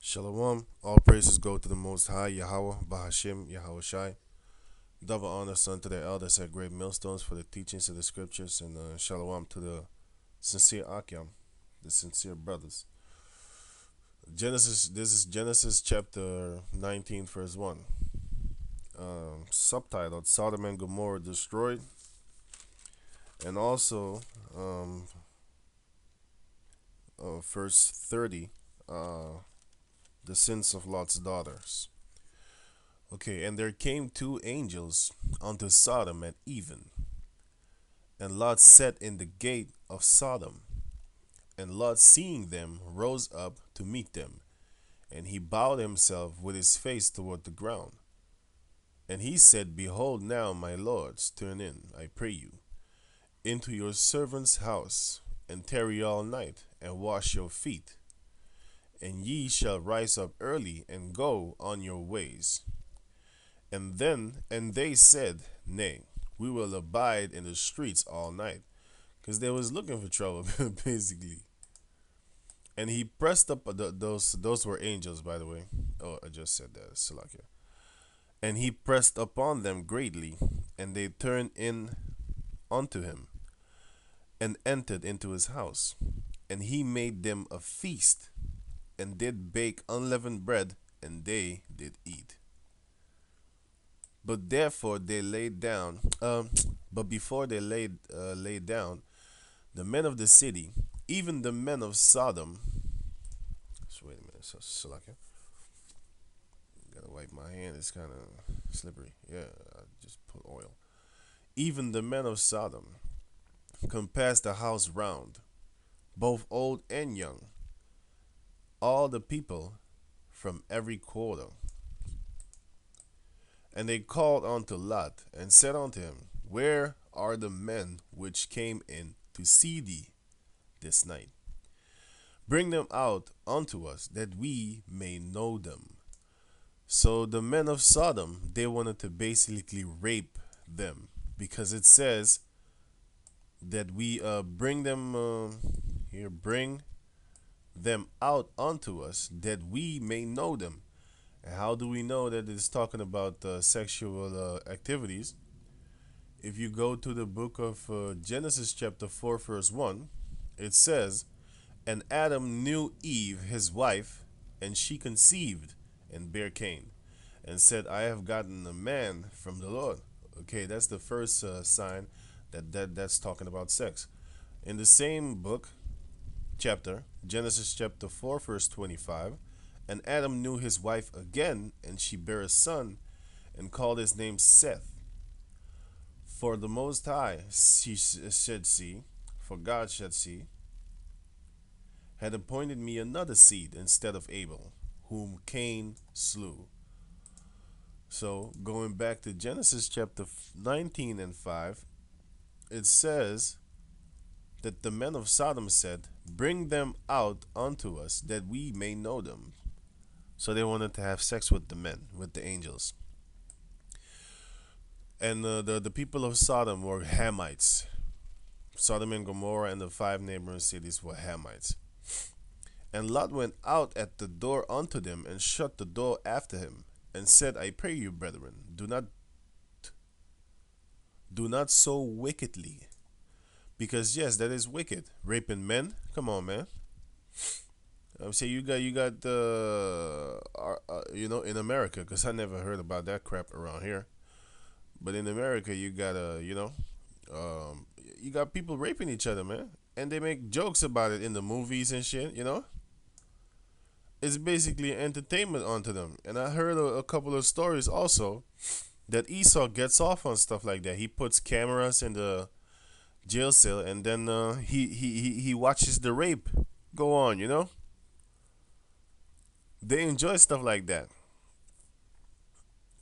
Shalom. All praises go to the Most High, Yahweh, Bahashim, Yahweh Shai. Double honor unto the elders at great millstones for the teachings of the scriptures, and shalom to the sincere Akyam, the sincere brothers. This is Genesis chapter 19, verse 1. Subtitled Sodom and Gomorrah Destroyed, and also um, verse 30, the sins of Lot's daughters. Okay, and there came two angels unto Sodom at even, and Lot sat in the gate of Sodom. And Lot, seeing them, rose up to meet them, and he bowed himself with his face toward the ground. And he said, Behold, now, my lords, turn in, I pray you, into your servant's house, and tarry all night, and wash your feet. And ye shall rise up early, and go on your ways. And they said, Nay, we will abide in the streets all night, because they was looking for trouble, basically. And he pressed up those were angels, by the way. Oh, I just said that, Salakia. And he pressed upon them greatly, and they turned in unto him, and entered into his house. And he made them a feast, and did bake unleavened bread, and they did eat. But therefore they laid down. But before they laid down, the men of the city, even the men of Sodom. So wait a minute, Salakia. Gotta wipe my hand. It's kind of slippery. Yeah, I just put oil. Even the men of Sodom compassed the house round, both old and young, all the people from every quarter. And they called unto Lot, and said unto him, Where are the men which came in to see thee this night? Bring them out unto us, that we may know them. So the men of Sodom, they wanted to basically rape them, because it says that we bring them out unto us, that we may know them. And how do we know that it's talking about sexual activities? If you go to the book of Genesis chapter 4 verse 1, it says, And Adam knew Eve his wife, and she conceived and bare Cain, and said, I have gotten a man from the Lord. Okay, that's the first sign that's talking about sex. In the same book, chapter, Genesis chapter 4 verse 25, and Adam knew his wife again, and she bare a son, and called his name Seth. For the Most High should see, for God should see, had appointed me another seed instead of Abel, whom Cain slew. So, going back to Genesis chapter 19 and 5, it says that the men of Sodom said, Bring them out unto us, that we may know them. So they wanted to have sex with the men, with the angels. And the people of Sodom were Hamites. Sodom and Gomorrah and the 5 neighboring cities were Hamites. And Lot went out at the door unto them, and shut the door after him, and said, I pray you, brethren, do not so wickedly. Because yes, that is wicked. Raping men? Come on, man. I'm saying you got in America, because I never heard about that crap around here. But in America, you got you got people raping each other, man, and they make jokes about it in the movies and shit. It's basically entertainment onto them. And I heard a couple of stories also that Esau gets off on stuff like that. He puts cameras in the jail cell, and then he watches the rape go on. They enjoy stuff like that.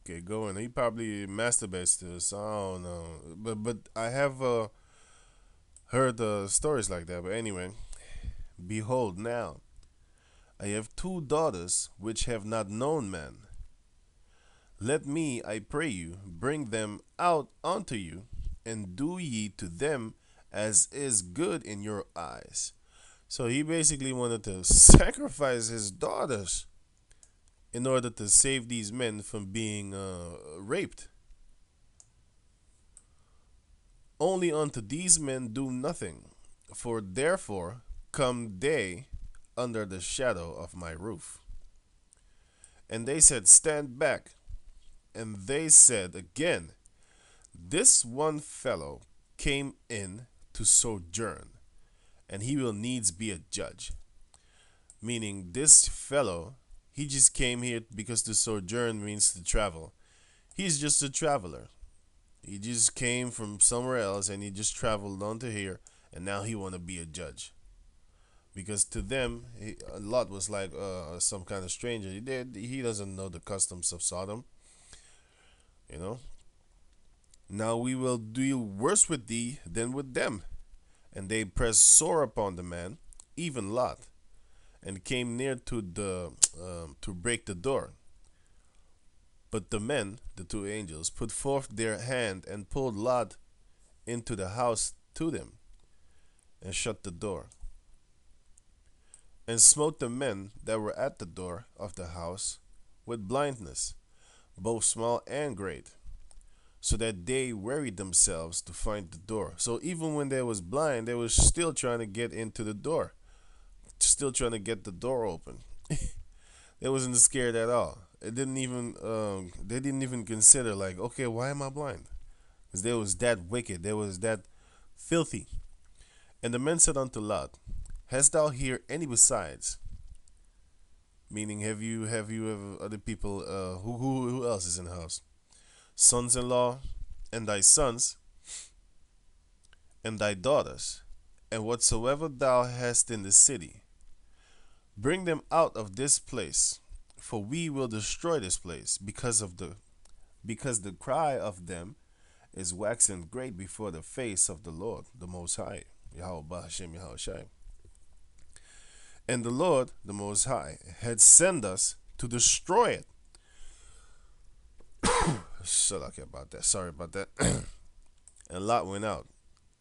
Okay, go on. He probably masturbates to us. I don't know, but I have heard stories like that. But anyway, behold, now I have 2 daughters which have not known man. Let me, I pray you, bring them out unto you, and do ye to them as is good in your eyes. So he basically wanted to sacrifice his daughters. in order to save these men from being raped. Only unto these men do nothing, for therefore come they under the shadow of my roof. And they said, Stand back. And they said again, This one fellow came in to sojourn, and he will needs be a judge. Meaning, this fellow, he just came here because to sojourn means to travel. He's just a traveler. He just came from somewhere else and he just traveled on to here, and now he want to be a judge. Because to them, Lot was like some kind of stranger. He doesn't know the customs of Sodom, you know. Now we will deal worse with thee than with them. And they pressed sore upon the man, even Lot, and came near to break the door. But the men, the two angels, put forth their hand and pulled Lot into the house to them, and shut the door, and smote the men that were at the door of the house with blindness, both small and great, so that they wearied themselves to find the door. So even when they was blind, they was still trying to get into the door, still trying to get the door open. They wasn't scared at all. It didn't even they didn't even consider like, okay, why am I blind? Because they was that wicked, they was that filthy. And the men said unto Lot, Hast thou here any besides? Meaning, have you ever other people? Who else is in the house? Sons-in-law, and thy sons, and thy daughters, and whatsoever thou hast in the city, bring them out of this place, for we will destroy this place, because the cry of them is waxing great before the face of the Lord, the Most High, Yahweh Hashem Yahushai. And the Lord, the Most High, had sent us to destroy it. Sorry about that. And Lot went out,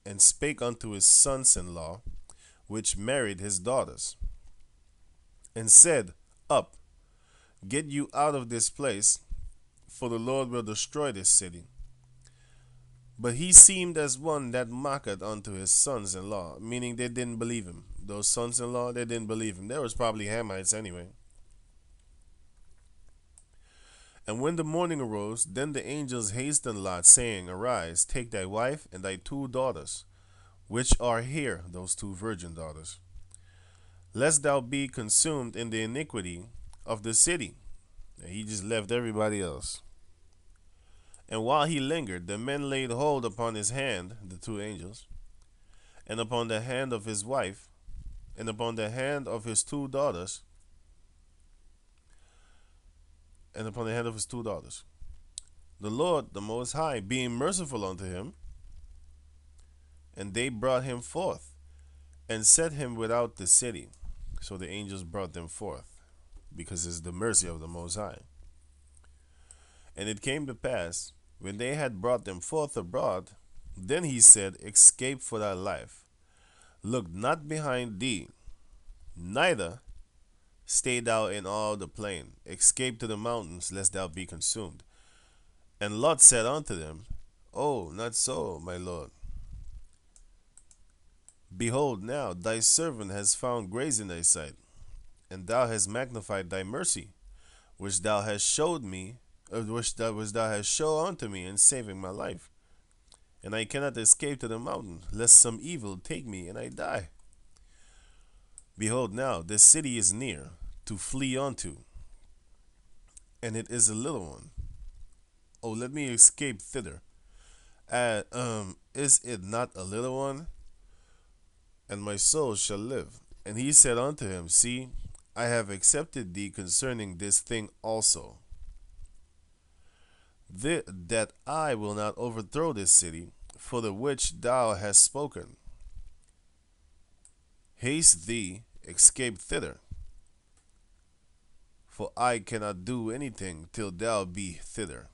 and spake unto his sons-in-law, which married his daughters, and said, Up, get you out of this place, for the Lord will destroy this city. But he seemed as one that mocked unto his sons-in-law, meaning they didn't believe him. Those sons-in-law, they didn't believe him. They was probably Hamites anyway. And when the morning arose, then the angels hastened Lot, saying, Arise, take thy wife and thy two daughters, which are here, those two virgin daughters, lest thou be consumed in the iniquity of the city. And he just left everybody else. And while he lingered, the men laid hold upon his hand, the two angels, and upon the hand of his wife, and upon the hand of his two daughters, and upon the hand of his two daughters. The Lord, the Most High, being merciful unto him, and they brought him forth, and set him without the city. So the angels brought them forth, because it's the mercy of the Most High. And it came to pass, when they had brought them forth abroad, then he said, Escape for thy life. Look not behind thee, neither stay thou in all the plain. Escape to the mountains, lest thou be consumed. And Lot said unto them, Oh, not so, my lord. Behold, now thy servant has found grace in thy sight, and thou hast magnified thy mercy, which thou hast showed me, which thou hast shown unto me in saving my life. And I cannot escape to the mountain, lest some evil take me and I die. Behold, now this city is near to flee unto, and it is a little one. Oh, let me escape thither. Is it not a little one? And my soul shall live. And he said unto him, See, I have accepted thee concerning this thing also, that I will not overthrow this city, for the which thou hast spoken. Haste thee, escape thither, for I cannot do anything till thou be thither.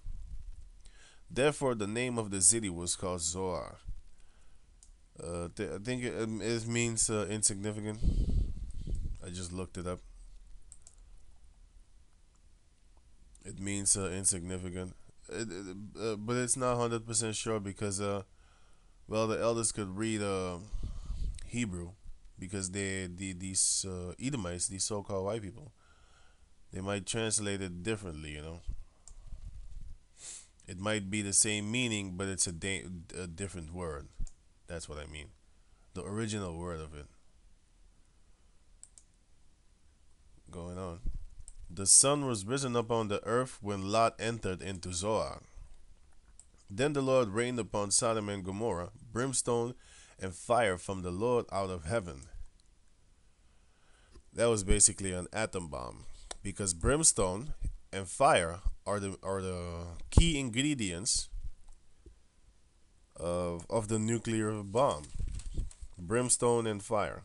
Therefore the name of the city was called Zoar. I think it means insignificant. I just looked it up. means insignificant. But it's not 100% sure because well, the elders could read Hebrew because these Edomites, these so-called white people, they might translate it differently. It might be the same meaning, but it's a different word. That's what I mean. The original word of it. Going on. The sun was risen upon the earth when Lot entered into Zoar. Then the Lord rained upon Sodom and Gomorrah brimstone and fire from the Lord out of heaven. That was basically an atom bomb, because brimstone and fire are the key ingredients of the nuclear bomb. Brimstone and fire.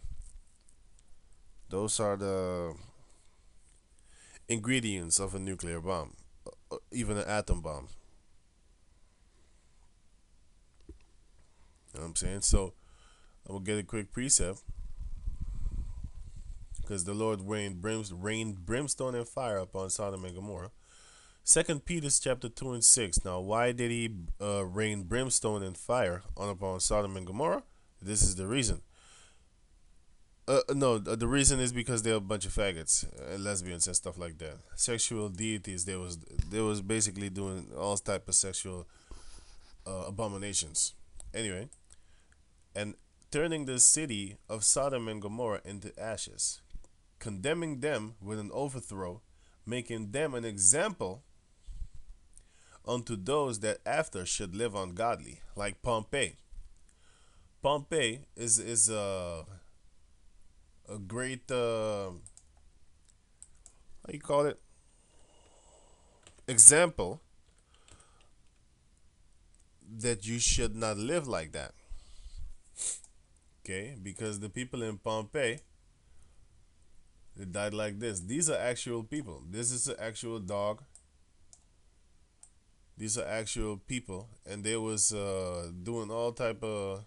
Those are the ingredients of a nuclear bomb, even an atom bomb. You know what I'm saying? So I will get a quick precept because the Lord rained brimstone and fire upon Sodom and Gomorrah. Second Peter chapter 2 and 6. Now, why did he rain brimstone and fire upon Sodom and Gomorrah? This is the reason. No, the reason is because they're a bunch of faggots, lesbians and stuff like that. Sexual deities. They was basically doing all type of sexual abominations. Anyway, and turning the city of Sodom and Gomorrah into ashes, condemning them with an overthrow, making them an example unto those that after should live ungodly, like Pompeii. Pompeii is a great how you call it, example that you should not live like that. Okay, because the people in Pompeii, they died like this. These are actual people. This is an actual dog. These are actual people, and they was doing all type of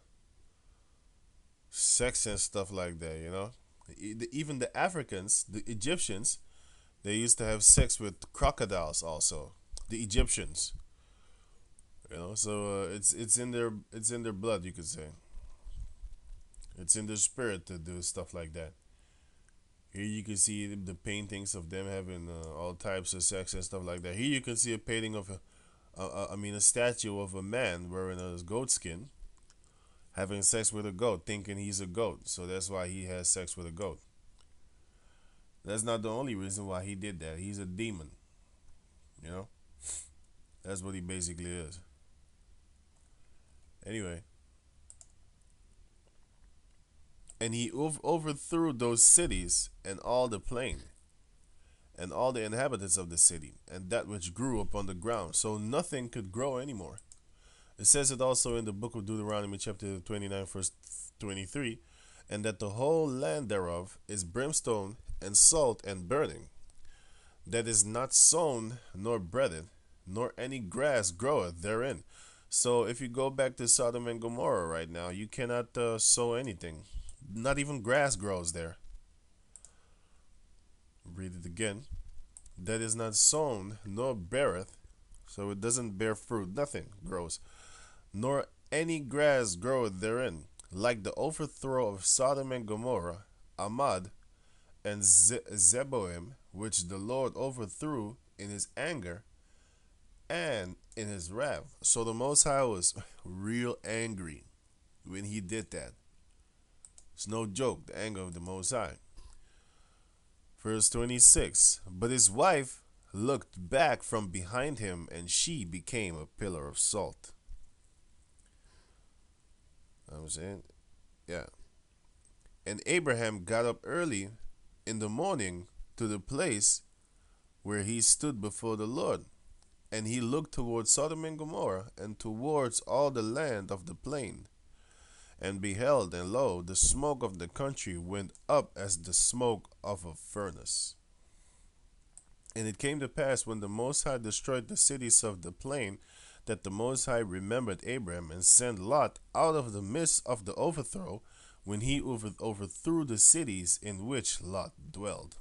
sex and stuff like that. Even the Africans, the Egyptians, they used to have sex with crocodiles. Also, the Egyptians. So it's in their blood. You could say it's in their spirit to do stuff like that. Here you can see the paintings of them having all types of sex and stuff like that. Here you can see a painting of a statue of a man wearing a goat skin, having sex with a goat, thinking he's a goat. So that's why he has sex with a goat. That's not the only reason why he did that. He's a demon. You know? That's what he basically is. Anyway. And he overthrew those cities and all the plain, and all the inhabitants of the city, and that which grew upon the ground. So nothing could grow anymore. It says it also in the book of Deuteronomy chapter 29 verse 23, and that the whole land thereof is brimstone and salt and burning, that is not sown nor breaded, nor any grass groweth therein. So if you go back to Sodom and Gomorrah right now, you cannot sow anything. Not even grass grows there. Read it again. That is not sown nor beareth, so it doesn't bear fruit. Nothing grows, nor any grass groweth therein, like the overthrow of Sodom and Gomorrah, Amad, and Zeboim, which the Lord overthrew in his anger and in his wrath. So the Most High was real angry when he did that. It's no joke, the anger of the Most High. Verse 26. But his wife looked back from behind him, and she became a pillar of salt. You know what I'm saying? Yeah. And Abraham got up early in the morning to the place where he stood before the Lord. And he looked towards Sodom and Gomorrah, and towards all the land of the plain, and beheld, and lo, the smoke of the country went up as the smoke of a furnace. And it came to pass, when the Most High destroyed the cities of the plain, that the Most High remembered Abraham, and sent Lot out of the midst of the overthrow, when he overthrew the cities in which Lot dwelled.